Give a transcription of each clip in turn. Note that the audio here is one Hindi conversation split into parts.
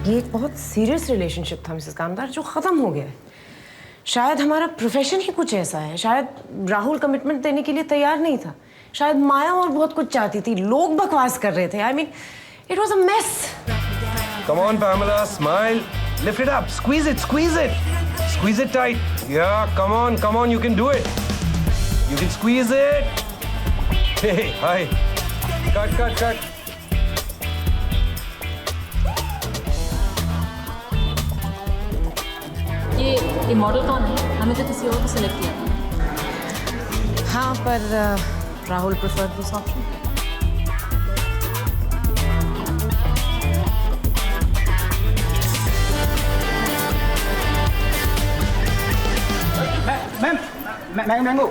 ये एक बहुत सीरियस रिलेशनशिप था मिसेस कामदार जो ख़त्म हो गया है। शायद हमारा प्रोफेशन ही कुछ ऐसा है, शायद राहुल कमिटमेंट देने के लिए तैयार नहीं था, शायद माया और बहुत कुछ चाहती थी, लोग बकवास कर रहे थे। I mean it was a mess. Come on, Pamela, smile. Lift it up. Squeeze it, squeeze it. Squeeze it tight. Yeah, come on, you can do it. You can squeeze it. Hey, hi. Cut. ये मॉडल कौन है? हमें तो किसी और को सिलेक्ट किया। हाँ, पर Rahul prefer this option. Mango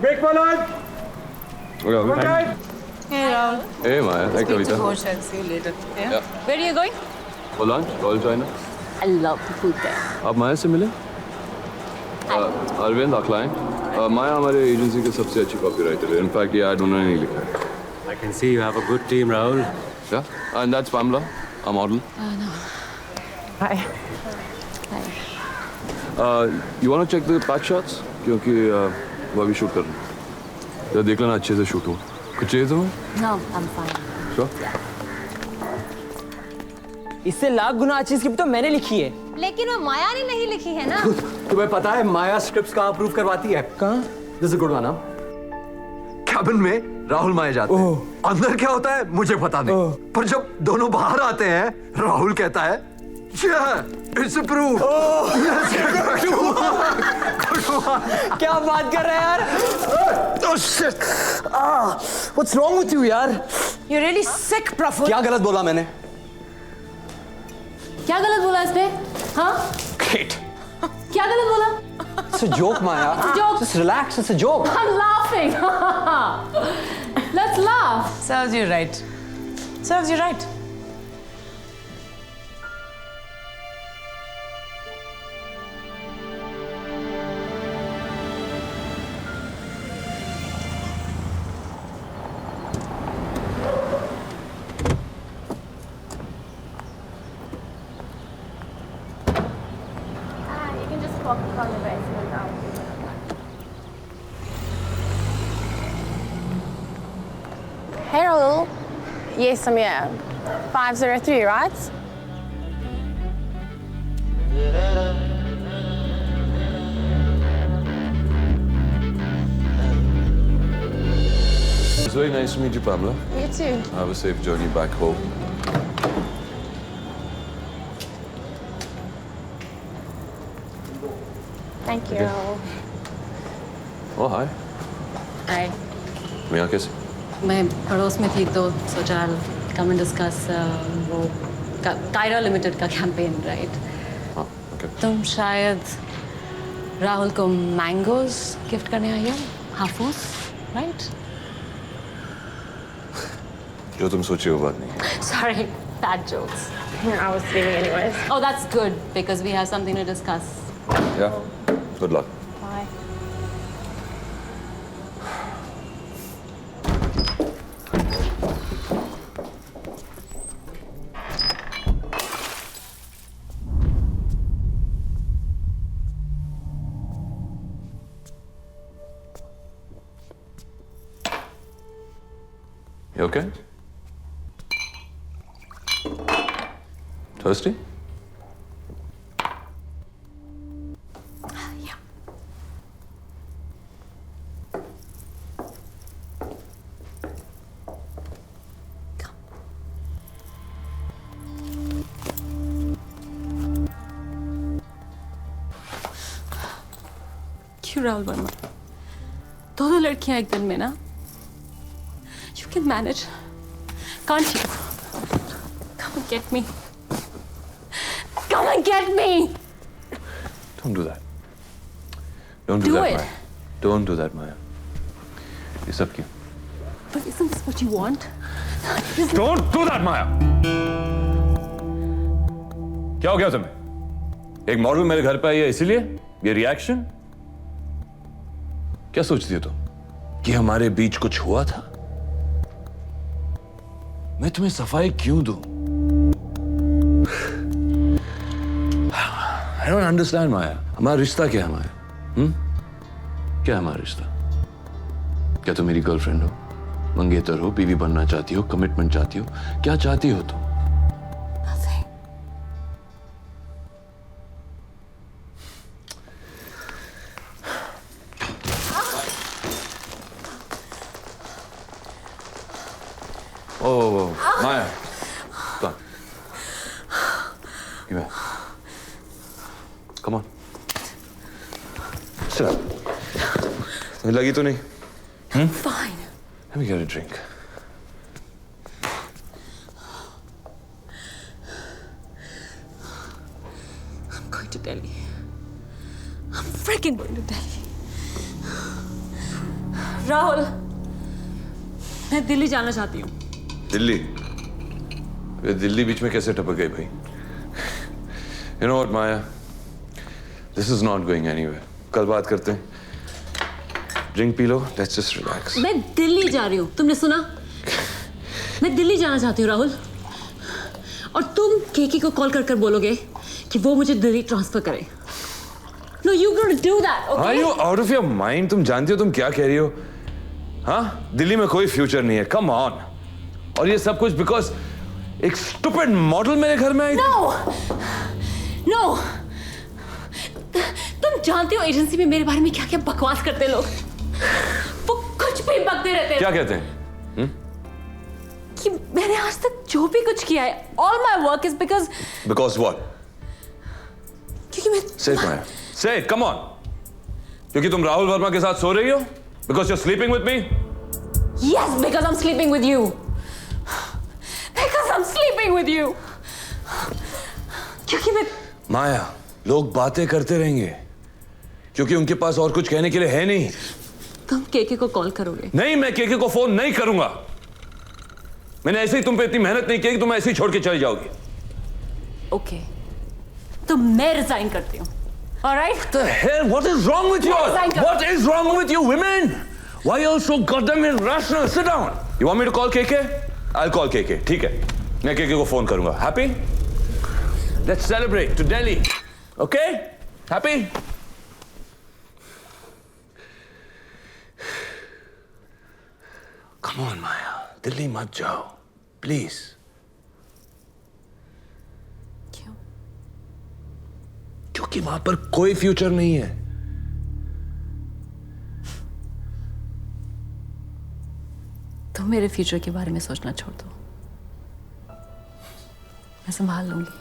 break वाला। Hey, Rahul. Hey Rahul. Hey, Maya. Hey, Kavita. I'll see you later. Yeah? Yeah. Where are you going? For lunch, Royal China. I love the food there. आप माया से मिले? Arvind, our client. माया हमारे एजेंसी के सबसे अच्छी कॉपीराइटर है. In fact, ये ad उन्होंने ही लिखा है. I can see you have a good team, Rahul. Yeah, and that's Pamela, our model. No. Hi. Hi. You want to check the patch shots? क्योंकि वो अभी शूट कर रहे हैं. तो देख लेना अच्छे से शूट हो. कुछ चाहिए तुम्हें? No, I'm fine. Sure. इससे लाख गुना अच्छी स्क्रिप्ट तो मैंने लिखी है। लेकिन वो माया ने नहीं लिखी है ना। तुम्हें पता है माया स्क्रिप्ट्स कहाँ अप्रूव करवाती है? कहाँ? This is good one. Cabin में राहुल माया जाते हैं। अंदर क्या होता है मुझे पता नहीं, पर जब दोनों बाहर आते हैं राहुल कहता है इट्स अप्रूव। क्या बात कर रहे हैं यार? Oh shit! What's wrong with you यार? You're really sick, Praful. क्या गलत बोला मैंने? क्या गलत बोला इसने? हाँ? Great. क्या गलत बोला? It's a joke, Maya. It's a joke. Just relax. It's a joke. I'm laughing. Let's laugh. Serves you right. Serves you right. You can just walk on the basement now. Hey Rahul. Yes, I'm here. 503, right? It's very nice to meet you, Pamela. You too. Have a safe journey back home. Thank you, Okay. Rahul. Oh, hi. Hi. मैं यहाँ कैसे? मैं पड़ोस में थी तो सोचा कम एंड डिस्कस वो कायरा लिमिटेड का कैंपेन, राइट? हाँ, okay. तुम शायद राहुल को मैंगोज गिफ्ट करने आई हो, हाफूस, राइट? जो तुम सोचे वो बात नहीं. Sorry, bad jokes. I was leaving anyways. Oh, that's good because we have something to discuss. Yeah. Good luck. Bye. You okay? Thirsty? Yeah. क्यों राहुल वर्मा? दो लड़कियां एक दिन में ना? You can manage, can't you? Come and get me. Come and get me. Don't do that. Don't do Do that, it. Maya. Don't do that, Maya. ये सब क्यों? But isn't this what you want? Don't do that, Maya. क्या हो गया तुम्हें? एक मॉडल मेरे घर पे आई है इसीलिए ये रिएक्शन? क्या सोचती हो तुम कि हमारे बीच कुछ हुआ था? मैं तुम्हें सफाई क्यों दूं? I don't understand, माया. हमारा रिश्ता क्या है, माया? क्या है हमारा रिश्ता? क्या तुम मेरी गर्लफ्रेंड हो, मंगेतर हो, बीवी बनना चाहती हो, कमिटमेंट चाहती हो? क्या चाहती हो तुम? Nothing. Oh, Maya. Come. Give me. Come on. Sit up. तुम्हें लगी तो नहीं? Fine. Let me get a drink. I'm going to Delhi. I'm freaking going to Delhi. Rahul, मैं दिल्ली जाना चाहती हूँ. दिल्ली? ये दिल्ली बीच में कैसे टपक गई भाई? You know what, Maya? This is not going anywhere. कल बात करते हैं. Drink P low. Let's just relax. मैं दिल्ली जा रही हूँ. तुमने सुना? मैं दिल्ली जाना चाहती हूँ, राहुल. और तुम केके को कॉल कर बोलोगे कि वो मुझे दिल्ली ट्रांसफर करे. No, you're going to do that, okay? Are you out of your mind? तुम जानती हो तुम क्या कह रही हो? हाँ? दिल्ली में कोई फ्यूचर नहीं है. Come on. और ये सब कुछ because एक stupid मॉडल मेरे घर में आई. No, no. तुम जानते हो एजेंसी में मेरे बारे में क्या क्या बकवास करते हैं लोग. वो कुछ भी बकते रहते हैं. क्या कहते हैं? कि मैंने आज तक जो भी कुछ किया है, all my work is because. Because what? क्योंकि मैं. Say it, Maya. Say it. Come on. क्योंकि तुम राहुल वर्मा के साथ सो रही हो? Because you're sleeping with me? Yes, because I'm sleeping with you. Because I'm sleeping with you. क्योंकि मैं. माया, लोग बातें करते रहेंगे क्योंकि उनके पास और कुछ कहने के लिए है नहीं. तुम केके को कॉल करोगे? नहीं, मैं केके को फोन नहीं करूंगा. मैंने ऐसे ही तुम पे इतनी मेहनत नहीं की कि तुम ऐसे ही छोड़ के चली जाओगी. ओके. तो मैं रिजाइन करती हूँ. All right? What the hell? What is wrong with you? What is wrong with you women? Why are you so goddamn irrational? Sit down. You want me to call KK? I'll call KK. ठीक है. मैं KK को फोन करूंगा. Happy? Let's celebrate to Delhi. Okay? Happy? Come on, Maya. Delhi मत जाओ. Please. क्यों? क्योंकि वहां पर कोई फ्यूचर नहीं है. तुम मेरे फ्यूचर के बारे में सोचना छोड़ दो. मैं संभाल लूंगी.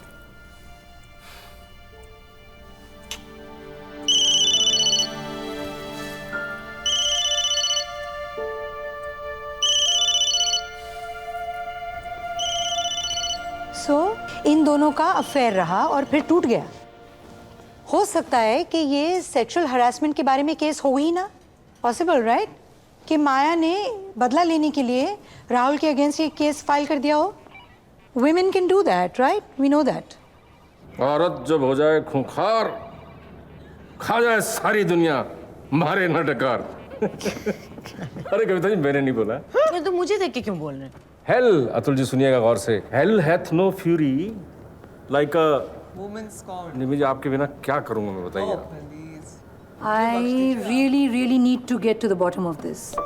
इन दोनों का अफेयर रहा और फिर टूट गया. हो सकता है कि ये सेक्सुअल हरासमेंट के बारे में केस हो ही ना. Possible, right? कि माया ने बदला लेने के लिए राहुल के अगेंस्ट ये केस फाइल कर दिया हो. Women can do that, right? We know that. औरत जब हो जाए खूंखार, खा जाए सारी दुनिया, मारे ना डकार. अरे कविता जी, मैंने नहीं बोला. तो मुझे देख के क्यों बोल रहे हैं? हेल, अतुल जी सुनिएगा गौर से. Hell hath no fury like a woman scorned. नहीं मुझे आपके बिना क्या करूंगा मैं, बताइए. I really need to get to the bottom of this.